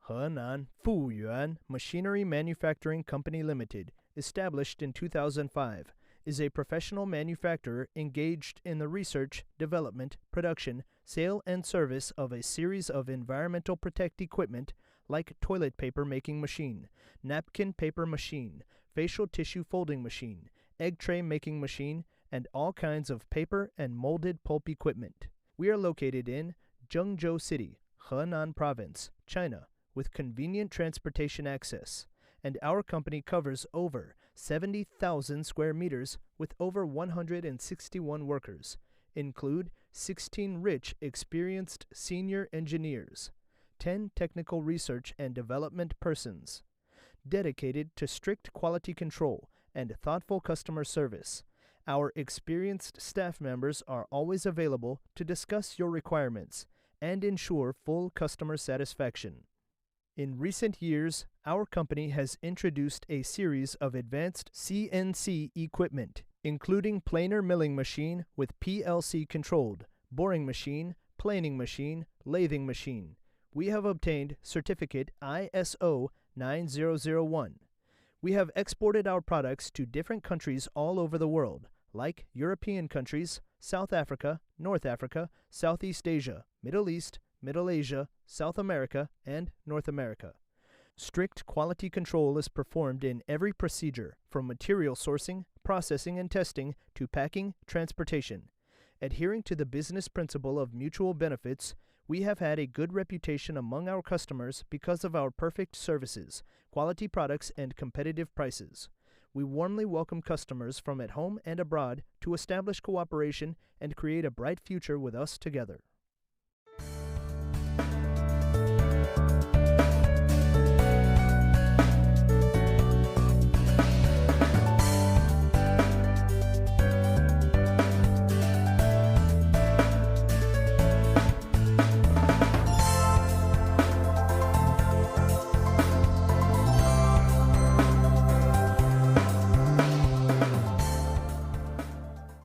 Henan Fuyuan Machinery Manufacturing Company Limited, established in 2005, is a professional manufacturer engaged in the research, development, production, sale and service of a series of environmental protect equipment like toilet paper making machine, napkin paper machine, facial tissue folding machine, egg tray making machine, and all kinds of paper and molded pulp equipment. We are located in Zhengzhou City, Henan Province, China, with convenient transportation access, and our company covers over 70,000 square meters with over 161 workers, include 16 rich, experienced senior engineers, 10 technical research and development persons, dedicated to strict quality control and thoughtful customer service. Our experienced staff members are always available to discuss your requirements and ensure full customer satisfaction. In recent years, our company has introduced a series of advanced CNC equipment, including planer milling machine with PLC controlled, boring machine, planing machine, lathing machine. We have obtained certificate ISO 9001. We have exported our products to different countries all over the world, like European countries, South Africa, North Africa, Southeast Asia, Middle East, Middle Asia, South America, and North America. Strict quality control is performed in every procedure, from material sourcing, processing and testing, to packing, transportation. Adhering to the business principle of mutual benefits, we have had a good reputation among our customers because of our perfect services, quality products, and competitive prices. We warmly welcome customers from at home and abroad to establish cooperation and create a bright future with us together.